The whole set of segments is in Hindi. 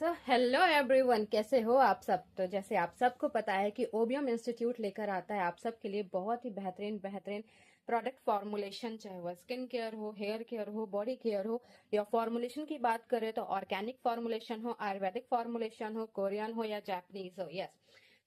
हेलो एवरीवन, कैसे हो आप सब। तो जैसे आप सबको पता है कि ओबियम इंस्टीट्यूट लेकर आता है आप सब के लिए बहुत ही बेहतरीन बेहतरीन प्रोडक्ट फॉर्मुलेशन, चाहे वह स्किन केयर हो, हेयर केयर हो, बॉडी केयर हो, या फॉर्मुलेशन की बात करें तो ऑर्गेनिक फॉर्मुलेशन हो, आयुर्वेदिक फॉर्मुलेशन हो, कोरियन हो या जापानीज हो। यस,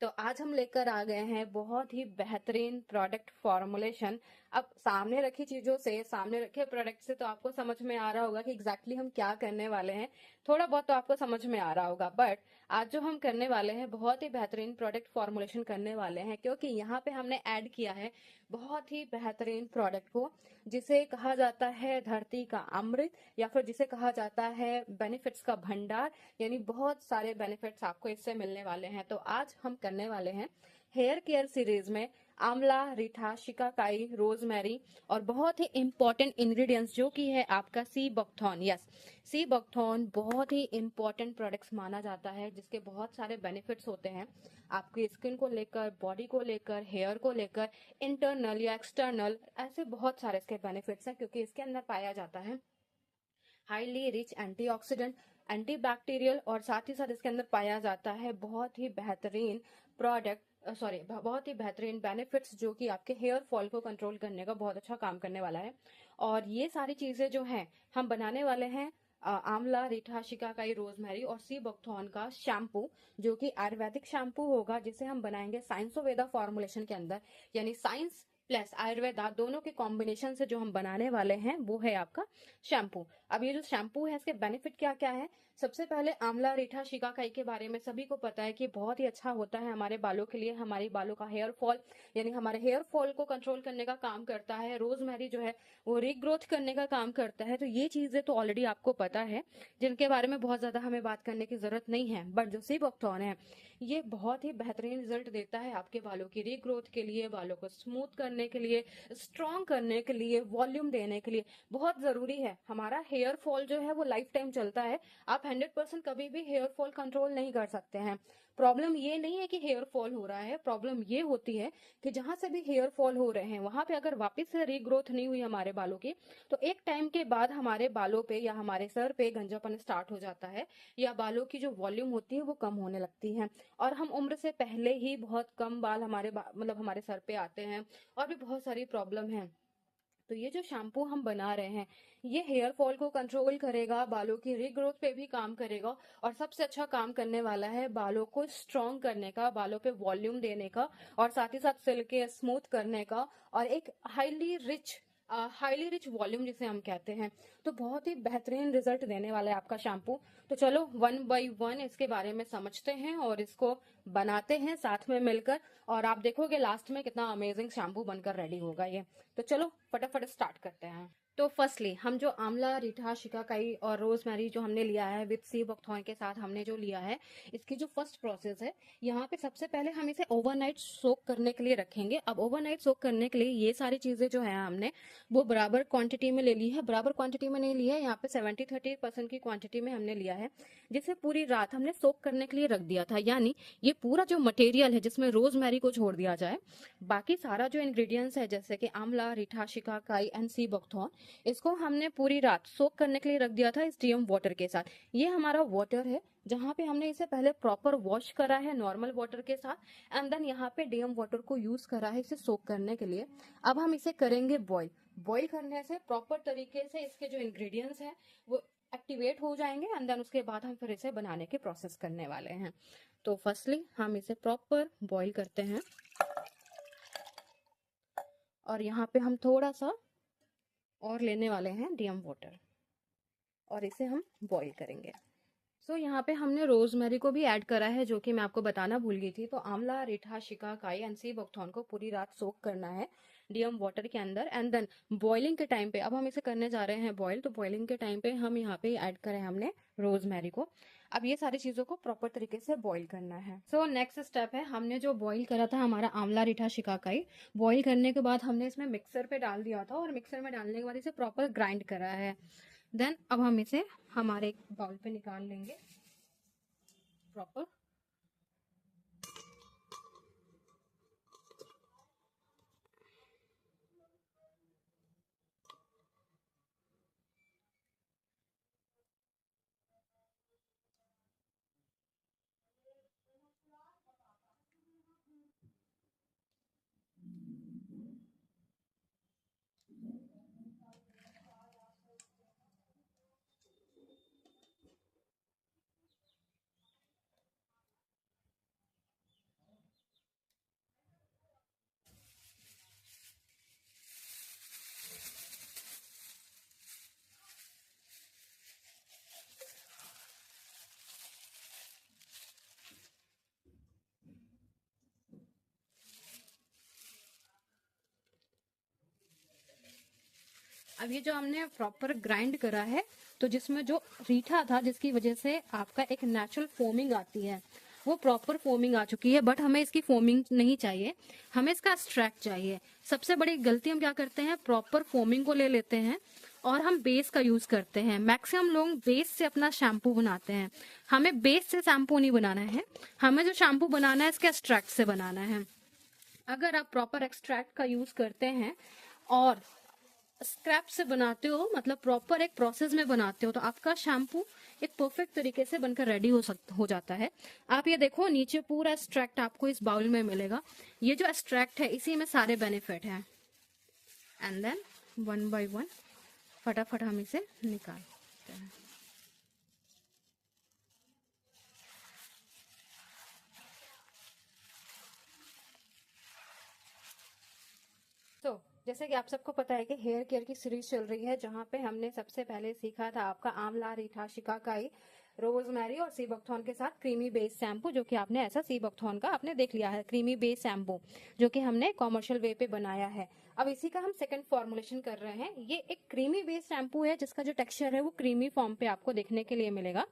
तो आज हम लेकर आ गए हैं बहुत ही बेहतरीन प्रोडक्ट फॉर्मुलेशन। अब सामने रखी चीजों से, सामने रखे प्रोडक्ट से तो आपको समझ में आ रहा होगा कि एग्जैक्टली हम क्या करने वाले हैं। थोड़ा बहुत तो आपको समझ में आ रहा होगा, बट आज जो हम करने वाले हैं बहुत ही बेहतरीन प्रोडक्ट फॉर्मुलेशन करने वाले हैं, क्योंकि यहाँ पे हमने ऐड किया है बहुत ही बेहतरीन प्रोडक्ट को, जिसे कहा जाता है धरती का अमृत, या फिर जिसे कहा जाता है बेनिफिट्स का भंडार। यानी बहुत सारे बेनिफिट्स आपको इससे मिलने वाले हैं। तो आज हम करने वाले हैं हेयर केयर सीरीज में आंवला, रीठा, शिकाकाई, रोजमेरी और बहुत ही इंपॉर्टेंट इंग्रेडिएंट्स जो कि है आपका sea buckthorn. Yes, sea buckthorn बहुत ही इंपॉर्टेंट प्रोडक्ट्स माना जाता है, जिसके बहुत सारे बेनिफिट्स होते हैं आपकी स्किन को लेकर, बॉडी को लेकर, हेयर को लेकर, इंटरनल या एक्सटर्नल, ऐसे बहुत सारे इसके बेनिफिट्स हैं, क्योंकि इसके अंदर पाया जाता है हाईली रिच एंटीऑक्सीडेंट, एंटीबैक्टीरियल, और साथ ही साथ इसके अंदर पाया जाता है बहुत ही बेहतरीन प्रोडक्ट, सॉरी, बहुत ही बेहतरीन बेनिफिट्स, जो कि आपके हेयर फॉल को कंट्रोल करने का बहुत अच्छा काम करने वाला है। और ये सारी चीजें जो हैं हम बनाने वाले हैं आंवला, रीठा, शिकाकाई, रोजमेरी और सी बकथॉर्न का शैम्पू, जो कि आयुर्वेदिक शैम्पू होगा, जिसे हम बनाएंगे साइंसोवेदा फॉर्मुलेशन के अंदर। यानी साइंस प्लस आयुर्वेदा दोनों के कॉम्बिनेशन से जो हम बनाने वाले हैं वो है आपका शैम्पू। अब ये जो शैम्पू है इसके बेनिफिट क्या क्या है। सबसे पहले आंवला, रीठा, शिकाकाई के बारे में सभी को पता है कि बहुत ही अच्छा होता है हमारे बालों के लिए, हमारे बालों का हेयर फॉल, यानी हमारे हेयर फॉल को कंट्रोल करने का काम करता है। रोजमेरी जो है वो रीग्रोथ करने का काम करता है। तो ये चीजें तो ऑलरेडी आपको पता है, जिनके बारे में बहुत ज्यादा हमें बात करने की जरूरत नहीं है। बट जो सी बकथॉर्न है ये बहुत ही बेहतरीन रिजल्ट देता है आपके बालों की रीग्रोथ के लिए, बालों को स्मूथ करने के लिए, स्ट्रॉन्ग करने के लिए, वॉल्यूम देने के लिए। बहुत जरूरी है, हमारा हेयर फॉल जो है वो लाइफ टाइम चलता है। आप 100% कभी भी हेयर फॉल कंट्रोल नहीं कर सकते हैं। प्रॉब्लम ये नहीं है कि हेयर फॉल हो रहा है, प्रॉब्लम ये होती है कि जहां से भी हेयर फॉल हो रहे हैं वहां पे अगर वापस से रीग्रोथ नहीं हुई हमारे बालों की, तो एक टाइम के बाद हमारे बालों पे या हमारे सर पे गंजापन स्टार्ट हो जाता है, या बालों की जो वॉल्यूम होती है वो कम होने लगती है। और हम उम्र से पहले ही बहुत कम बाल हमारे मतलब हमारे सर पे आते हैं, और भी बहुत सारी प्रॉब्लम है। तो ये जो शैम्पू हम बना रहे हैं ये हेयर फॉल को कंट्रोल करेगा, बालों की रीग्रोथ पे भी काम करेगा, और सबसे अच्छा काम करने वाला है बालों को स्ट्रॉन्ग करने का, बालों पे वॉल्यूम देने का, और साथ ही साथ सिल्की स्मूथ करने का, और एक हाईली रिच वॉल्यूम जिसे हम कहते हैं। तो बहुत ही बेहतरीन रिजल्ट देने वाला है आपका शैम्पू। तो चलो वन बाय वन इसके बारे में समझते हैं और इसको बनाते हैं साथ में मिलकर, और आप देखोगे लास्ट में कितना अमेजिंग शैम्पू बनकर रेडी होगा ये। तो चलो फटाफट स्टार्ट करते हैं। तो फर्स्टली हम जो आंवला, रीठा, शिकाकाई और रोजमेरी जो हमने लिया है विद सी बकथॉर्न के साथ हमने जो लिया है, इसकी जो फर्स्ट प्रोसेस है, यहाँ पे सबसे पहले हम इसे ओवरनाइट सोक करने के लिए रखेंगे। अब ओवरनाइट सोक करने के लिए ये सारी चीजें जो है हमने वो बराबर क्वांटिटी में ले ली है। बराबर क्वांटिटी में नहीं ली है, यहाँ पे 70-30% की क्वांटिटी में हमने लिया है, जिसे पूरी रात हमने सोक करने के लिए रख दिया था। यानी ये पूरा जो मटेरियल है जिसमें रोजमेरी को छोड़ दिया जाए, बाकी सारा जो इंग्रेडिएंट्स है जैसे कि आंवला, रीठा, शिकाकाई एंड सी बकथॉर्न, इसको हमने पूरी रात सोक करने के लिए रख दिया था इस डीएम वाटर के साथ। ये हमारा वाटर है जहाँ पे हमने इसे पहले प्रॉपर वॉश करा है नॉर्मल वाटर के साथ, एंड देन यहाँ पे डीएम वाटर को यूज करा है इसे सोक करने के लिए। अब हम इसे करेंगे बॉईल। बॉईल करने से प्रॉपर तरीके से इसके जो इंग्रेडिएंट्स हैं वो एक्टिवेट हो जाएंगे, एंड देन उसके बाद हम फिर इसे बनाने के प्रोसेस करने वाले हैं। तो फर्स्टली हम इसे प्रॉपर बॉईल करते हैं, और यहाँ पे हम थोड़ा सा और लेने वाले हैं डीएम वाटर, और इसे हम बॉईल करेंगे। सो यहाँ पे हमने रोजमेरी को भी ऐड करा है, जो कि मैं आपको बताना भूल गई थी। तो आंवला, रीठा, शिकाकाई एंड सी बकथॉर्न को पूरी रात सोक करना है डीएम वाटर के अंदर, एंड देन बॉइलिंग के टाइम पे, अब हम इसे करने जा रहे हैं बॉईल, तो बॉइलिंग के टाइम पे हम यहाँ पे ऐड करें हमने रोजमेरी को। अब ये सारी चीजों को प्रॉपर तरीके से बॉईल करना है। सो नेक्स्ट स्टेप है, हमने जो बॉईल करा था हमारा आंवला, रीठा, शिकाकाई, बॉईल करने के बाद हमने इसमें मिक्सर पे डाल दिया था, और मिक्सर में डालने के बाद इसे प्रॉपर ग्राइंड करा है। देन अब हम इसे हमारे बाउल पे निकाल लेंगे प्रॉपर। अब ये जो हमने प्रॉपर ग्राइंड करा है, तो जिसमें जो रीठा था जिसकी वजह से आपका एक नेचुरल फोमिंग आती है, वो प्रॉपर फोमिंग आ चुकी है। बट हमें इसकी फोमिंग नहीं चाहिए, हमें इसका एक्सट्रैक्ट चाहिए। सबसे बड़ी गलती हम क्या करते हैं, प्रॉपर फोमिंग को ले लेते हैं और हम बेस का यूज करते हैं। मैक्सिमम लोग बेस से अपना शैम्पू बनाते हैं। हमें बेस से शैम्पू नहीं बनाना है, हमें जो शैम्पू बनाना है इसके एक्सट्रैक्ट से बनाना है। अगर आप प्रॉपर एक्सट्रैक्ट का यूज करते हैं और स्क्रैप से बनाते हो, मतलब प्रॉपर एक प्रोसेस में बनाते हो, तो आपका शैम्पू एक परफेक्ट तरीके से बनकर रेडी हो जाता है। आप ये देखो, नीचे पूरा एक्सट्रैक्ट आपको इस बाउल में मिलेगा। ये जो एक्सट्रैक्ट है इसी में सारे बेनिफिट हैं। And then one by one फटाफट हम इसे निकालते हैं। तो जैसे कि आप सबको पता है कि हेयर केयर की सीरीज चल रही है, जहाँ पे हमने सबसे पहले सीखा था आपका आंवला, रीठा, शिकाकाई, रोजमेरी और सी बकथॉर्न के साथ क्रीमी बेस शैम्पू, जो कि आपने ऐसा सी बकथॉर्न का आपने देख लिया है क्रीमी बेस शैम्पू, जो कि हमने कॉमर्शियल वे पे बनाया है। अब इसी का हम सेकंड फॉर्मुलेशन कर रहे हैं। ये एक क्रीमी बेस शैम्पू है जिसका जो टेक्सचर है वो क्रीमी फॉर्म पे आपको देखने के लिए मिलेगा।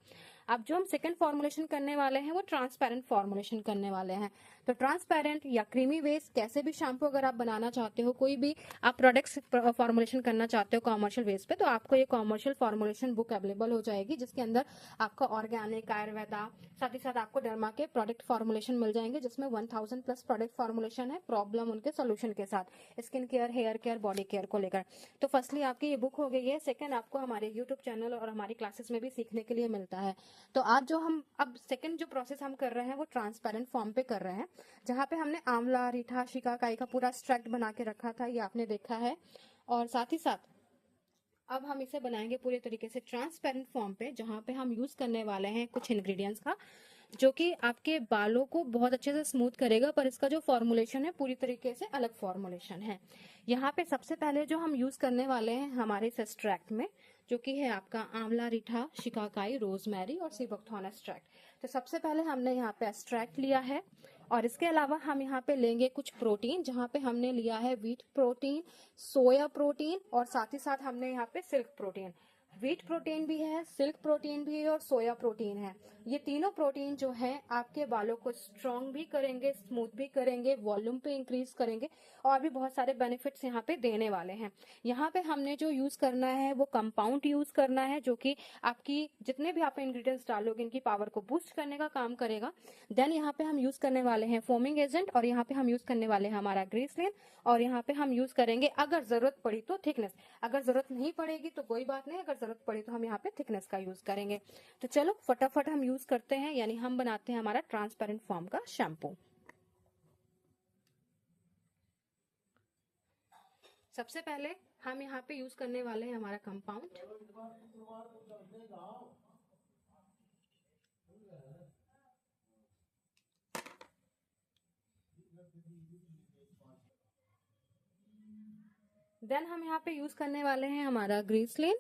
अब जो हम सेकंड फॉर्मुलेशन करने वाले हैं वो ट्रांसपेरेंट फॉर्मुलेशन करने वाले हैं। तो ट्रांसपेरेंट या क्रीमी बेस कैसे भी शैम्पू अगर आप बनाना चाहते हो, कोई भी आप प्रोडक्ट्स फॉर्मुलेशन करना चाहते हो कॉमर्शियल बेस पे, तो आपको ये कॉमर्शियल फॉर्मुलेशन बुक अवेलेबल हो जाएगी, जिसके अंदर आपका ऑर्गेनिक, आयुर्वेदा, साथ ही साथ आपको डर्मा के प्रोडक्ट फॉर्मुलेशन मिल जाएंगे, जिसमें 1000 प्लस प्रोडक्ट फॉर्मुलेशन है प्रॉब्लम उनके सोल्यूशन के साथ, skin care, hair care, body care को लेकर। तो फर्स्टली आपकी ये बुक हो गई है। सेकंड, आपको हमारे यूट्यूब चैनल और हमारी क्लासेस में भी सीखने के लिए मिलता है। तो आज जो हम अब सेकंड जो प्रोसेस हम कर रहे हैं वो ट्रांसपेरेंट फॉर्म पे कर रहे हैं, जहाँ पे हमने आंवला, रीठा, शिकाकाई का पूरा एक्सट्रैक्ट बना के रखा था, ये आपने देखा है। और साथ ही साथ अब हम इसे बनाएंगे पूरे तरीके से ट्रांसपेरेंट फॉर्म पे, जहाँ पे हम यूज करने वाले हैं कुछ इंग्रेडिएंट्स का, जो कि आपके बालों को बहुत अच्छे से स्मूथ करेगा। पर इसका जो फॉर्मुलेशन है पूरी तरीके से अलग फॉर्मुलेशन है। यहाँ पे सबसे पहले जो हम यूज करने वाले हैं हमारे इस एक्सट्रैक्ट में, जो कि है आपका आंवला, रीठा, शिकाकाई, रोजमेरी और सी बकथॉर्न एक्सट्रैक्ट। तो सबसे पहले हमने यहाँ पे एक्सट्रैक्ट लिया है, और इसके अलावा हम यहाँ पे लेंगे कुछ प्रोटीन, जहाँ पे हमने लिया है व्हीट प्रोटीन, सोया प्रोटीन और साथ ही साथ हमने यहाँ पे सिल्क प्रोटीन। व्हीट प्रोटीन भी है, सिल्क प्रोटीन भी है और सोया प्रोटीन है। ये तीनों प्रोटीन जो है आपके बालों को स्ट्रॉन्ग भी करेंगे, स्मूथ भी करेंगे, वॉल्यूम पे इंक्रीज करेंगे और भी बहुत सारे बेनिफिट्स यहाँ पे देने वाले हैं। यहाँ पे हमने जो यूज करना है वो कंपाउंड यूज करना है, जो कि आपकी जितने भी आप इंग्रेडिएंट्स डालोगे इनकी पावर को बूस्ट करने का काम करेगा। देन यहाँ पे हम यूज करने वाले हैं फोमिंग एजेंट, और यहाँ पे हम यूज करने वाले हैं हमारा ग्रीसलिन, और यहाँ पे हम यूज करेंगे अगर जरूरत पड़ी तो थिकनेस। अगर जरूरत नहीं पड़ेगी तो कोई बात नहीं, अगर जरूरत पड़ी तो हम यहाँ पे थिकनेस का यूज करेंगे। तो चलो फटाफट हम यूज करते हैं, यानी हम बनाते हैं हमारा ट्रांसपेरेंट फॉर्म का शैम्पू। सबसे पहले हम यहाँ पे यूज करने वाले हैं हमारा कंपाउंड। देन हम यहाँ पे यूज करने वाले हैं हमारा ग्रीसलिन।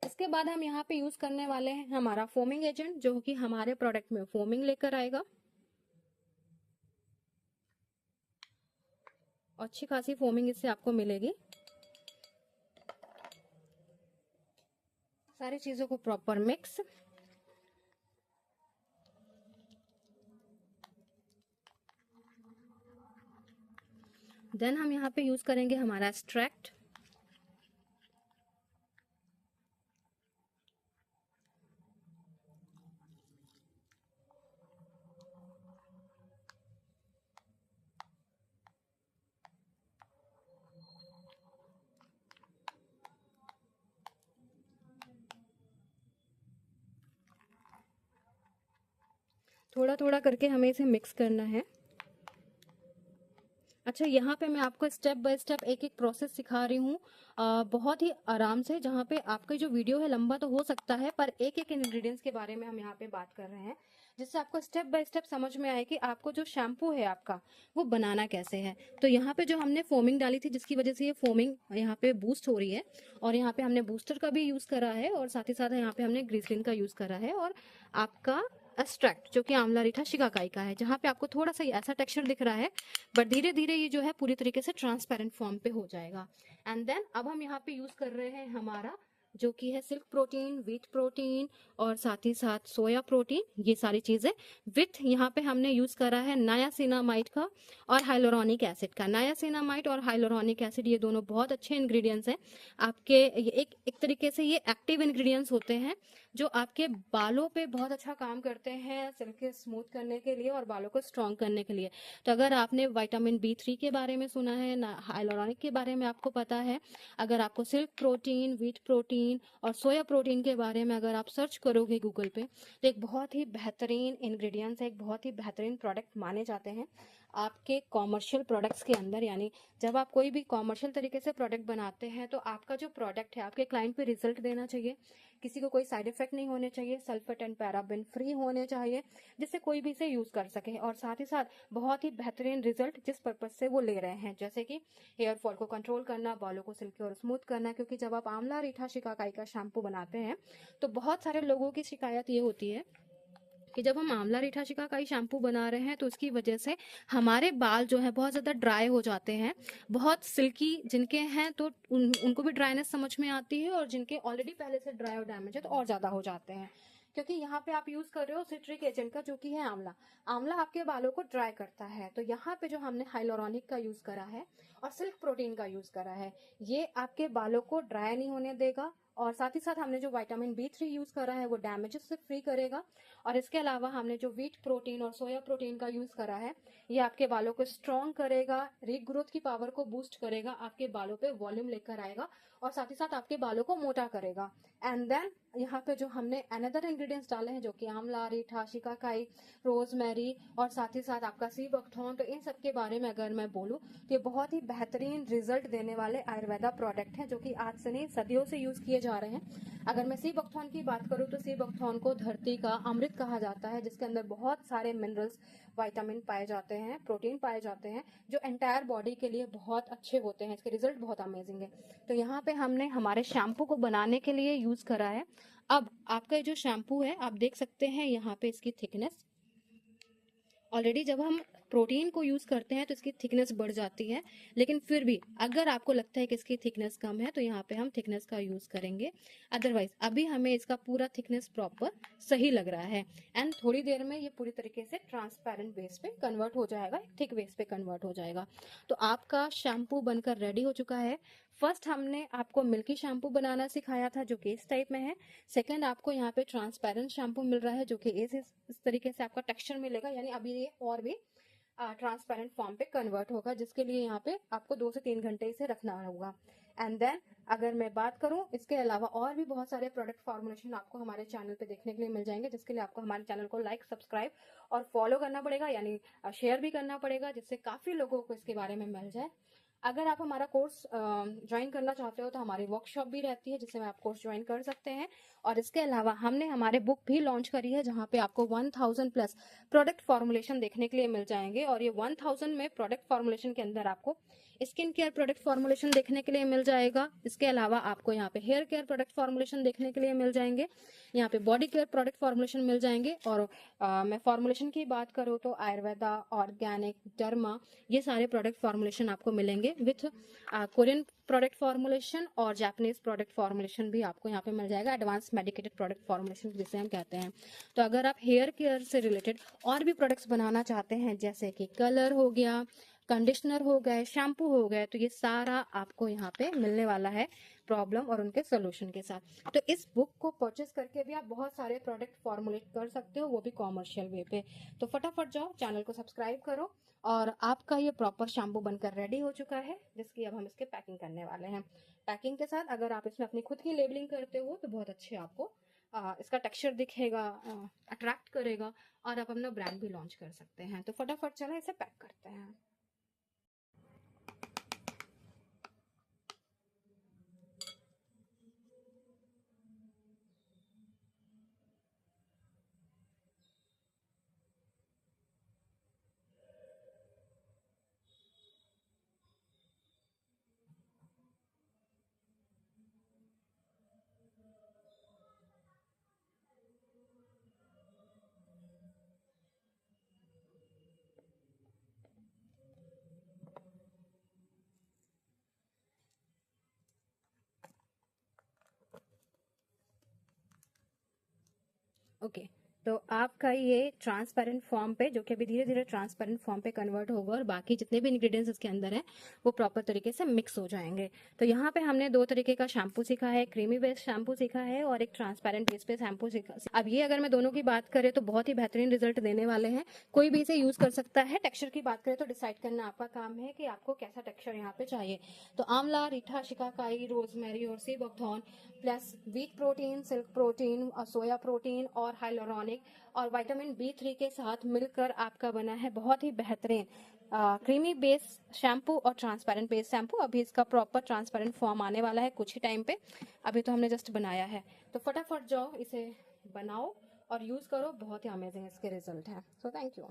इसके बाद हम यहाँ पे यूज करने वाले हैं हमारा फोमिंग एजेंट, जो कि हमारे प्रोडक्ट में फोमिंग लेकर आएगा। अच्छी खासी फोमिंग इससे आपको मिलेगी। सारी चीजों को प्रॉपर मिक्स। देन हम यहाँ पे यूज करेंगे हमारा एक्सट्रैक्ट। थोड़ा थोड़ा करके हमें इसे मिक्स करना है। अच्छा, यहाँ पे मैं आपको स्टेप बाय स्टेप एक एक प्रोसेस सिखा रही हूँ, बहुत ही आराम से, जहाँ पे आपका जो वीडियो है लंबा तो हो सकता है, पर एक एक इंग्रेडिएंट्स के बारे में हम यहाँ पे बात कर रहे हैं, जिससे आपको स्टेप बाय स्टेप समझ में आए कि आपको जो शैम्पू है आपका वो बनाना कैसे है। तो यहाँ पे जो हमने फोमिंग डाली थी, जिसकी वजह से ये फोमिंग यहाँ पे बूस्ट हो रही है, और यहाँ पे हमने बूस्टर का भी यूज करा है, और साथ ही साथ यहाँ पे हमने ग्रीसलिन का यूज करा है, और आपका एक्सट्रैक्ट जो कि आंवला रीठा शिकाकाई का है, जहाँ पे आपको थोड़ा सा ये ऐसा टेक्सचर दिख रहा है, बट धीरे धीरे ये जो है पूरी तरीके से ट्रांसपेरेंट फॉर्म पे हो जाएगा। एंड देन अब हम यहाँ पे यूज कर रहे हैं हमारा जो कि है सिल्क प्रोटीन, व्हीट प्रोटीन और साथ ही साथ सोया प्रोटीन, ये सारी चीजें विथ यहाँ पे हमने यूज करा है नायासिनामाइड का और हाइलोरोनिक एसिड का। नायासिनामाइड और हाइलोरोनिक एसिड ये दोनों बहुत अच्छे इंग्रेडिएंट्स हैं आपके, ये एक तरीके से ये एक्टिव इंग्रेडिएंट्स होते हैं जो आपके बालों पे बहुत अच्छा काम करते हैं सिल्क स्मूथ करने के लिए और बालों को स्ट्रॉन्ग करने के लिए। तो अगर आपने विटामिन B3 के बारे में सुना है, हाइलोरॉनिक के बारे में आपको पता है, अगर आपको सिल्क प्रोटीन, व्हीट प्रोटीन और सोया प्रोटीन के बारे में अगर आप सर्च करोगे गूगल पे, तो एक बहुत ही बेहतरीन इंग्रेडिएंट्स है, एक बहुत ही बेहतरीन प्रोडक्ट माने जाते हैं आपके कॉमर्शियल प्रोडक्ट्स के अंदर। यानी जब आप कोई भी कॉमर्शियल तरीके से प्रोडक्ट बनाते हैं तो आपका जो प्रोडक्ट है आपके क्लाइंट पे रिजल्ट देना चाहिए, किसी को कोई साइड इफेक्ट नहीं होने चाहिए, सल्फेट एंड पैराबेन फ्री होने चाहिए, जिससे कोई भी इसे यूज कर सके, और साथ ही साथ बहुत ही बेहतरीन रिजल्ट जिस पर्पज से वो ले रहे हैं, जैसे कि हेयर फॉल को कंट्रोल करना, बालों को सिल्की और स्मूथ करना। क्योंकि जब आप आंवला रीठा शिकाकाई का शैम्पू बनाते हैं तो बहुत सारे लोगों की शिकायत ये होती है कि जब हम आंवला रीठा शिकाकाई शैम्पू बना रहे हैं तो उसकी वजह से हमारे बाल जो है बहुत ज़्यादा ड्राई हो जाते हैं, बहुत सिल्की जिनके हैं तो उनको भी ड्राइनेस समझ में आती है, और जिनके ऑलरेडी पहले से ड्राई और डैमेज है तो और ज़्यादा हो जाते हैं। क्योंकि यहाँ पे आप यूज कर रहे हो सिट्रिक एजेंट का जो कि है आंवला। आंवला आपके बालों को ड्राई करता है, तो यहाँ पे जो हमने हाइलोरॉनिक का यूज करा है और सिल्क प्रोटीन का यूज करा है, ये आपके बालों को ड्राई नहीं होने देगा, और साथ ही साथ हमने जो विटामिन B3 यूज करा है वो डैमेजेस से फ्री करेगा। और इसके अलावा हमने जो व्हीट प्रोटीन और सोया प्रोटीन का यूज करा है, ये आपके बालों को स्ट्रॉन्ग करेगा, रीग्रोथ की पावर को बूस्ट करेगा, आपके बालों पे वॉल्यूम लेकर आएगा, और साथ ही साथ आपके बालों को मोटा करेगा। एंड देन यहाँ पे जो हमने अनदर इंग्रेडिएंट्स डाले हैं जो कि आंवला, रीठा, शिकाकाई, रोजमेरी और साथ ही साथ आपका सी बकथॉर्न, तो इन सब के बारे में अगर मैं बोलूँ तो ये बहुत ही बेहतरीन रिजल्ट देने वाले आयुर्वेदा प्रोडक्ट हैं जो कि आज से नहीं सदियों से यूज किए जा रहे हैं। अगर मैं सी बकथॉर्न की बात करूँ तो सी बकथॉर्न को धरती का अमृत कहा जाता है, जिसके अंदर बहुत सारे मिनरल्स, विटामिन पाए जाते हैं, प्रोटीन पाए जाते हैं, जो एंटायर बॉडी के लिए बहुत अच्छे होते हैं, इसके रिजल्ट बहुत अमेजिंग है। तो यहाँ पे हमने हमारे शैम्पू को बनाने के लिए यूज करा है। अब आपका जो शैम्पू है आप देख सकते हैं यहाँ पे इसकी थिकनेस, ऑलरेडी जब हम प्रोटीन को यूज करते हैं तो इसकी थिकनेस बढ़ जाती है, लेकिन फिर भी अगर आपको लगता है कि इसकी थिकनेस कम है तो यहाँ पे हम थिकनेस का यूज करेंगे। अदरवाइज अभी हमें इसका पूरा थिकनेस प्रॉपर सही लग रहा है, एंड थोड़ी देर में ये पूरी तरीके से ट्रांसपेरेंट बेस पे कन्वर्ट हो जाएगा, थिक बेस पे कन्वर्ट हो जाएगा। तो आपका शैम्पू बनकर रेडी हो चुका है। फर्स्ट हमने आपको मिल्की शैम्पू बनाना सिखाया था जो कि इस टाइप में है। सेकंड आपको यहाँ पे ट्रांसपेरेंट शैम्पू मिल रहा है जो कि इस तरीके से आपका टेक्सचर मिलेगा, यानी अभी ये और भी ट्रांसपेरेंट फॉर्म पे कन्वर्ट होगा, जिसके लिए यहाँ पे आपको 2 से 3 घंटे इसे रखना होगा। एंड देन अगर मैं बात करूं इसके अलावा और भी बहुत सारे प्रोडक्ट फॉर्मुलेशन आपको हमारे चैनल पे देखने के लिए मिल जाएंगे, जिसके लिए आपको हमारे चैनल को लाइक, सब्सक्राइब और फॉलो करना पड़ेगा, यानी शेयर भी करना पड़ेगा, जिससे काफी लोगों को इसके बारे में मिल जाए। अगर आप हमारा कोर्स ज्वाइन करना चाहते हो तो हमारी वर्कशॉप भी रहती है जिसमें आप कोर्स ज्वाइन कर सकते हैं। और इसके अलावा हमने हमारे बुक भी लॉन्च करी है जहाँ पे आपको 1000 प्लस प्रोडक्ट फॉर्मुलेशन देखने के लिए मिल जाएंगे, और ये 1000 में प्रोडक्ट फॉर्मुलेशन के अंदर आपको स्किन केयर प्रोडक्ट फॉर्मुलेशन देखने के लिए मिल जाएगा। इसके अलावा आपको यहाँ पे हेयर केयर प्रोडक्ट फॉर्मुलेशन देखने के लिए मिल जाएंगे, यहाँ पे बॉडी केयर प्रोडक्ट फॉर्मुलेशन मिल जाएंगे, और मैं फॉर्मुलेशन की बात करूँ तो आयुर्वेदा, ऑर्गेनिक, डर्मा, ये सारे प्रोडक्ट फॉर्मुलेशन आपको मिलेंगे विथ कोरियन प्रोडक्ट फॉर्मुलेशन और जापानीज प्रोडक्ट फॉर्मुलेशन भी आपको यहाँ पे मिल जाएगा, एडवांस मेडिकेटेड प्रोडक्ट फॉर्मुलेशन जिसे हम कहते हैं। तो अगर आप हेयर केयर से रिलेटेड और भी प्रोडक्ट्स बनाना चाहते हैं जैसे कि कलर हो गया, कंडीशनर हो गए, शैम्पू हो गए, तो ये सारा आपको यहाँ पे मिलने वाला है प्रॉब्लम और उनके सोल्यूशन के साथ। तो इस बुक को परचेस करके भी आप बहुत सारे प्रोडक्ट फॉर्मुलेट कर सकते हो, वो भी कॉमर्शियल वे पे। तो फटाफट जाओ चैनल को सब्सक्राइब करो, और आपका ये प्रॉपर शैम्पू बनकर रेडी हो चुका है, जिसकी अब हम इसके पैकिंग करने वाले हैं। पैकिंग के साथ अगर आप इसमें अपनी खुद की लेबलिंग करते हो तो बहुत अच्छे आपको इसका टेक्सचर दिखेगा, अट्रैक्ट करेगा, और आप अपना ब्रांड भी लॉन्च कर सकते हैं। तो फटाफट चलो इसे पैक करते हैं। ओके, तो आपका ये ट्रांसपेरेंट फॉर्म पे, जो कि अभी धीरे धीरे ट्रांसपेरेंट फॉर्म पे कन्वर्ट होगा और बाकी जितने भी इंग्रेडिएंट्स इसके अंदर हैं वो प्रॉपर तरीके से मिक्स हो जाएंगे। तो यहाँ पे हमने दो तरीके का शैम्पू सीखा है, क्रीमी बेस्ड शैम्पू सीखा है और एक ट्रांसपेरेंट बेस पे शैम्पू सीखा। अब ये अगर मैं दोनों की बात करें तो बहुत ही बेहतरीन रिजल्ट देने वाले हैं, कोई भी इसे यूज कर सकता है। टेक्सचर की बात करें तो डिसाइड करना आपका काम है कि आपको कैसा टेक्सचर यहाँ पे चाहिए। तो आंवला, रीठा, शिकाकाई, रोजमेरी और sea buckthorn plus wheat protein, silk protein और सोया प्रोटीन और हाइलोरॉनिक और विटामिन B3 के साथ मिलकर आपका बना है बहुत ही बेहतरीन क्रीमी बेस शैम्पू और ट्रांसपेरेंट बेस शैम्पू। अभी इसका प्रॉपर ट्रांसपेरेंट फॉर्म आने वाला है कुछ ही टाइम पे, अभी तो हमने जस्ट बनाया है। तो फटाफट जाओ इसे बनाओ और यूज करो, बहुत ही अमेजिंग इसके रिजल्ट है। So thank you.